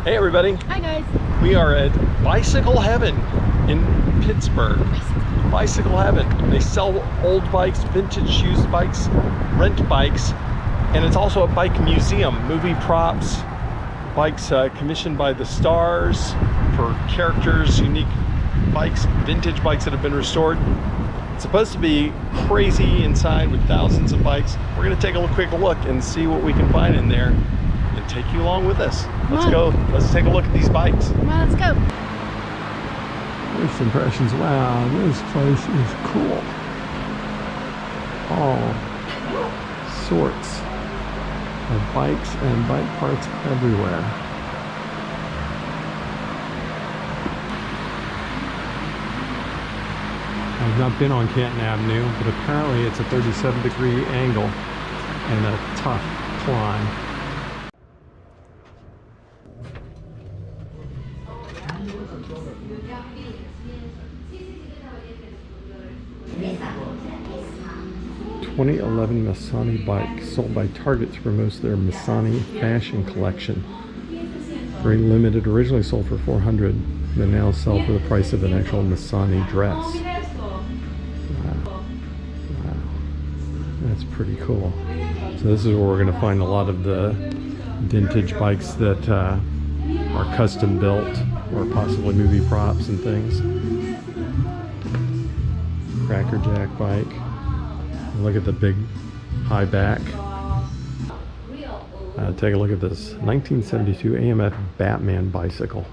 Hey everybody. Hi guys. We are at Bicycle Heaven in Pittsburgh. Bicycle Heaven. They sell old bikes, vintage used bikes, rent bikes, and it's also a bike museum. Movie props, bikes commissioned by the stars for characters, unique bikes, vintage bikes that have been restored. It's supposed to be crazy inside with thousands of bikes. We're going to take a quick look and see what we can find in there and take you along with us. Let's go. Let's take a look at these bikes. Come on, let's go. First impressions. Wow, this place is cool. All sorts of bikes and bike parts everywhere. I've not been on Canton Avenue, but apparently it's a 37-degree angle and a tough climb. ...2011 Missani bike sold by Targets for most of their Missani fashion collection. Very limited, originally sold for $400, but now sell for the price of an actual Missani dress. Wow. That's pretty cool. So this is where we're going to find a lot of the vintage bikes that are custom built or possibly movie props and things. Cracker Jack bike. Look at the big high back. Take a look at this 1972 Amf Batman Bicycle.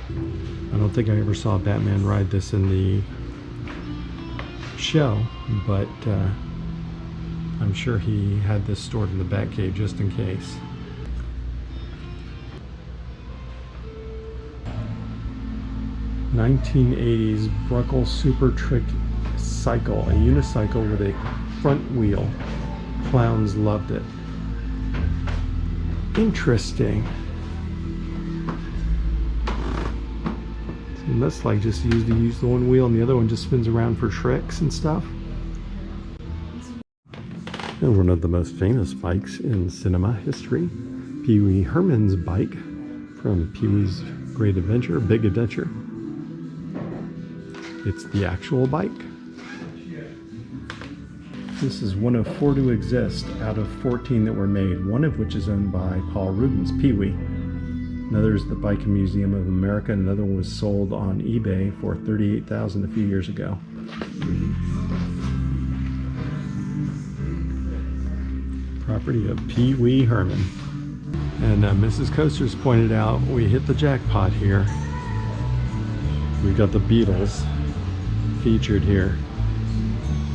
I don't think I ever saw Batman ride this in the show, but I'm sure he had this stored in the Batcave just in case. '80s Bruckle Super Trick Cycle, a unicycle with a front wheel. Clowns loved it. Interesting. So that's like just use the one wheel and the other one just spins around for tricks and stuff. And one of the most famous bikes in cinema history, Pee Wee Herman's bike from Pee Wee's Great Adventure, Big Adventure. It's the actual bike. This is one of 4 to exist out of 14 that were made, one of which is owned by Paul Rubens, Pee Wee. Another is the Bike Museum of America, and another one was sold on eBay for $38,000 a few years ago. Property of Pee Wee Herman. And Mrs. Coasters pointed out we hit the jackpot here. We got the Beatles featured here,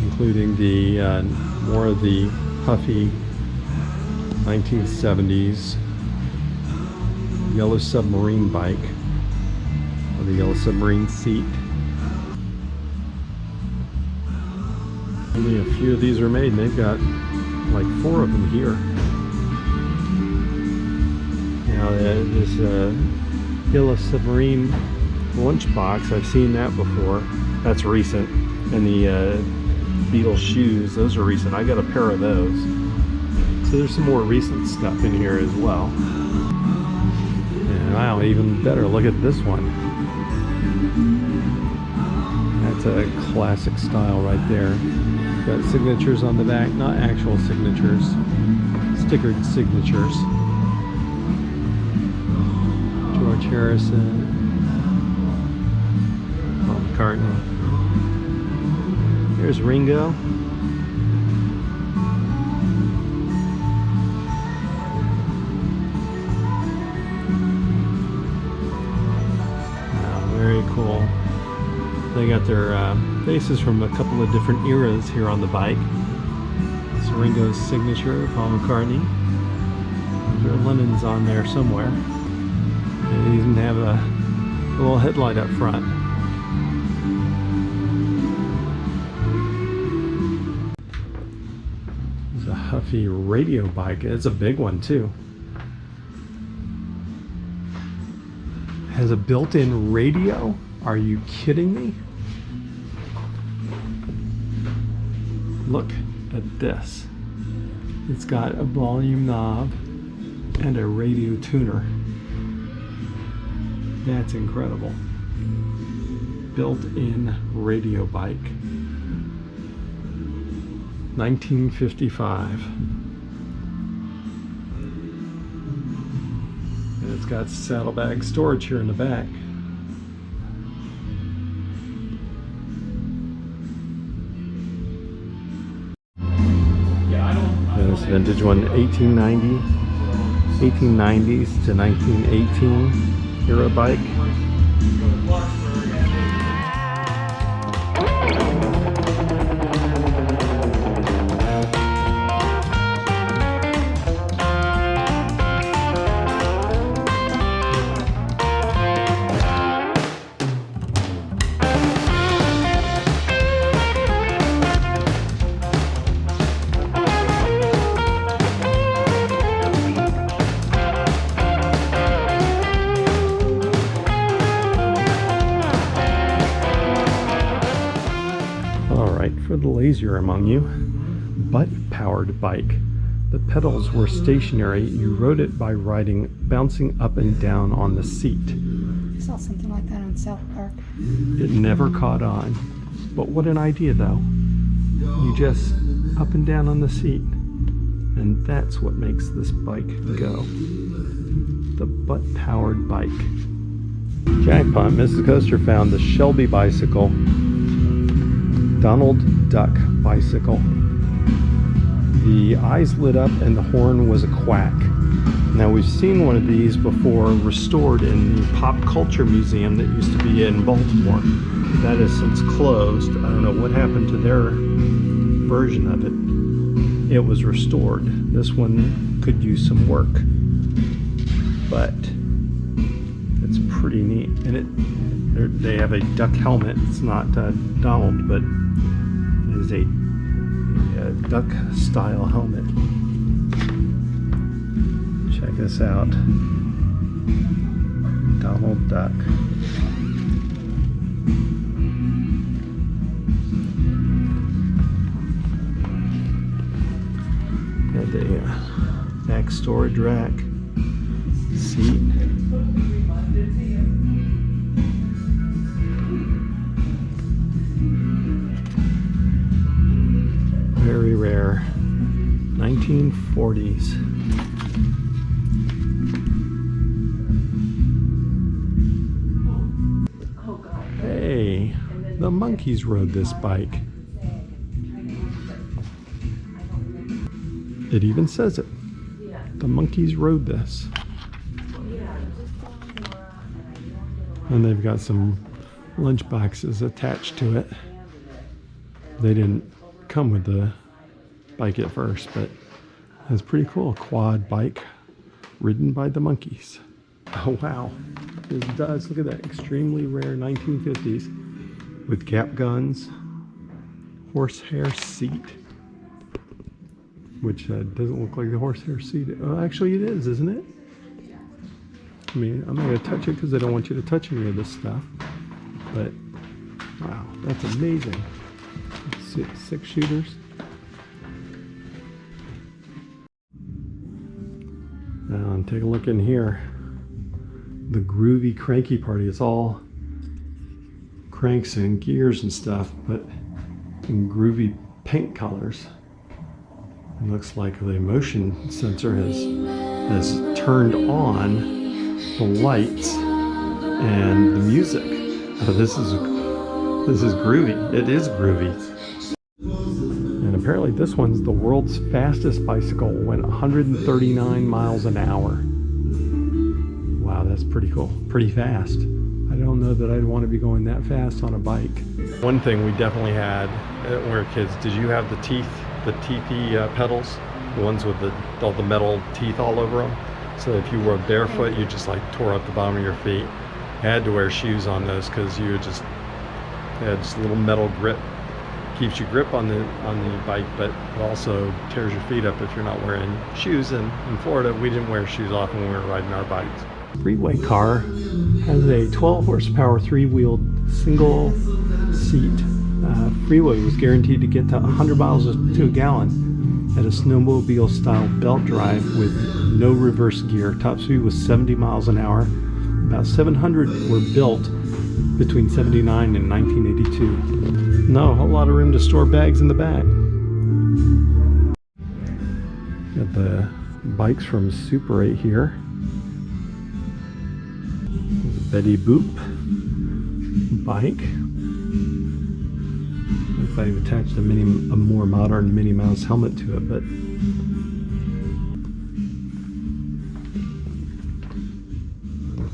including the more of the puffy 1970s Yellow Submarine bike, or the Yellow Submarine seat. Only a few of these are made, and they've got like 4 of them here. Now this Yellow Submarine lunchbox, I've seen that before. That's recent. And the Beatles shoes, those are recent. I got a pair of those. So there's some more recent stuff in here as well. And wow, even better, look at this one. That's a classic style right there. Got signatures on the back, not actual signatures, stickered signatures. George Harrison, Paul McCartney. Here's Ringo. Wow, very cool. They got their faces from a couple of different eras here on the bike. It's Ringo's signature, Paul McCartney. There are Lennon's on there somewhere. They even have a little headlight up front. There's a Huffy radio bike. It's a big one too. Has a built-in radio? Are you kidding me? Look at this. It's got a volume knob and a radio tuner. That's incredible. Built-in radio bike. 1955. And it's got saddlebag storage here in the back. And this vintage one, 1890s to 1918 era bike. For the lazier among you, butt-powered bike. The pedals were stationary. You rode it by bouncing up and down on the seat. I saw something like that on South Park. It never caught on. But what an idea, though. You just up and down on the seat. And that's what makes this bike go. The butt-powered bike. Jackpot, Mrs. Coaster found the Shelby Bicycle. Donald Duck bicycle. The eyes lit up and the horn was a quack. Now we've seen one of these before restored in the Pop Culture Museum that used to be in Baltimore. That has since closed. I don't know what happened to their version of it. It was restored. This one could use some work, but it's pretty neat. And they have a duck helmet. It's not Donald, but it is a duck style helmet. Check this out. Donald Duck. Got the back storage rack, seat. Very rare. 1940s. Hey, the monkeys rode this bike. It even says it. The monkeys rode this. And they've got some lunch boxes attached to it. They didn't come with the bike at first, but it's pretty cool. A quad bike ridden by the monkeys. Oh wow, it does. Look at that, extremely rare 1950s with cap guns, horsehair seat, which doesn't look like the horsehair seat. Oh, actually it is, isn't it? I mean, I'm not going to touch it because I don't want you to touch any of this stuff, but wow, that's amazing. 6 shooters. Now take a look in here. The groovy cranky party. It's all cranks and gears and stuff, but in groovy paint colors. It looks like the motion sensor has turned on the lights and the music. Oh, this is groovy. It is groovy. And apparently this one's the world's fastest bicycle. Went 139 miles an hour. Wow, that's pretty cool. Pretty fast. I don't know that I'd want to be going that fast on a bike. One thing we definitely had when we were kids, did you have the teethy pedals? The ones with all the metal teeth all over them? So if you were barefoot, you just like tore up the bottom of your feet. You had to wear shoes on those because you had just a little metal grip. Keeps you grip on the bike, but it also tears your feet up if you're not wearing shoes. And in Florida, we didn't wear shoes often when we were riding our bikes. Freeway Car has a 12 horsepower 3-wheeled single seat. Freeway was guaranteed to get to 100 miles to a gallon at a snowmobile style belt drive with no reverse gear. Top speed was 70 miles an hour. About 700 were built between 79 and 1982. Not a whole lot of room to store bags in the back. Got the bikes from Super 8 here. Betty Boop bike. Looks like they've attached a more modern Minnie Mouse helmet to it, but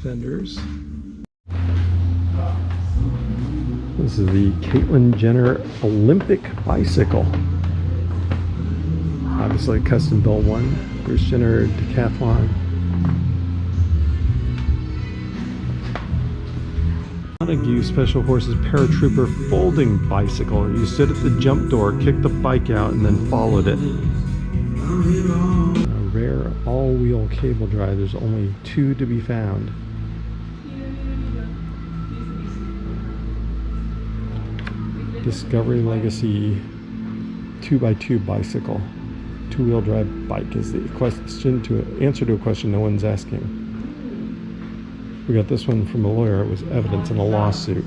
fenders. This is the Caitlyn Jenner Olympic bicycle. Obviously a custom built one. Bruce Jenner Decathlon. Montague Special Forces Paratrooper folding bicycle. You stood at the jump door, kicked the bike out, and then followed it. A rare all-wheel cable drive. There's only 2 to be found. Discovery Legacy 2x2 bicycle. 2-wheel drive bike is the answer to a question no one's asking. We got this one from a lawyer. It was evidence in a lawsuit.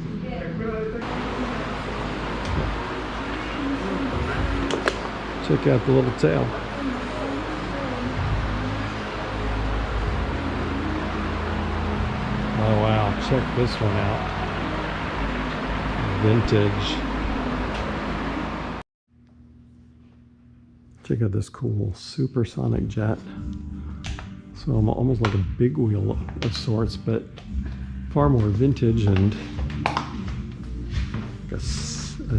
Check out the little tail. Oh wow, check this one out. Vintage. Check out this cool supersonic jet. So almost like a big wheel of sorts, but far more vintage and a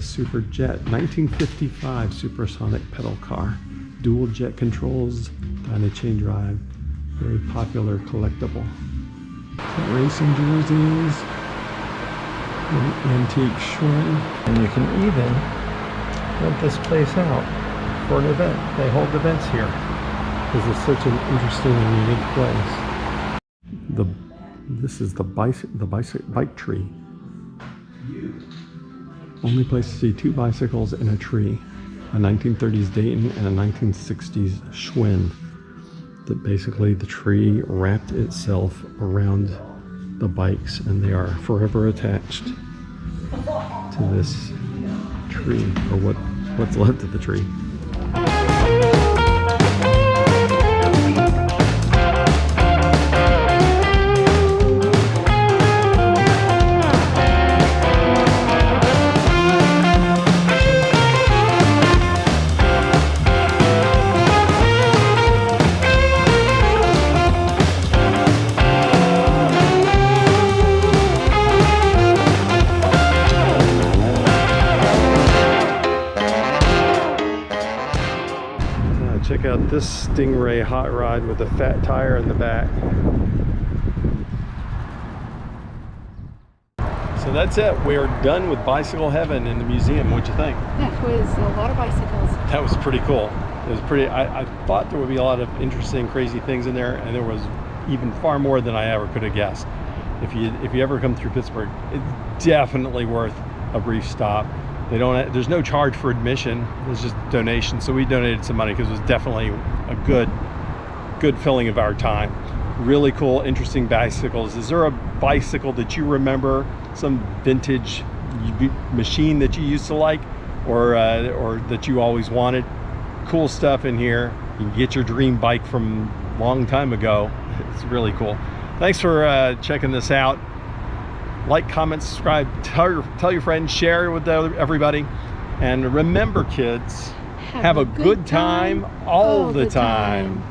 super jet. 1955 supersonic pedal car. Dual jet controls, dyna-chain drive. Very popular collectible. Racing jerseys. An antique Schwinn. And you can even rent this place out for an event. They hold events here because it's such an interesting and unique place. This is the bike tree. Only place to see 2 bicycles in a tree. A 1930s Dayton and a 1960s Schwinn. That basically the tree wrapped itself around the bikes and they are forever attached to this tree, or what's left of the tree. Check out this Stingray hot rod with a fat tire in the back. So that's it. We're done with Bicycle Heaven in the museum. What'd you think? That was a lot of bicycles. That was pretty cool. It was pretty. I thought there would be a lot of interesting, crazy things in there, and there was even far more than I ever could have guessed. If you ever come through Pittsburgh, it's definitely worth a brief stop. There's no charge for admission. There's just donation. So we donated some money because it was definitely a good filling of our time. Really cool, interesting bicycles. Is there a bicycle that you remember, some vintage machine that you used to like, or that you always wanted? Cool stuff in here. You can get your dream bike from a long time ago. It's really cool. Thanks for checking this out. Like, comment, subscribe, tell your friends, share with everybody. And remember, kids, have a good time all the time.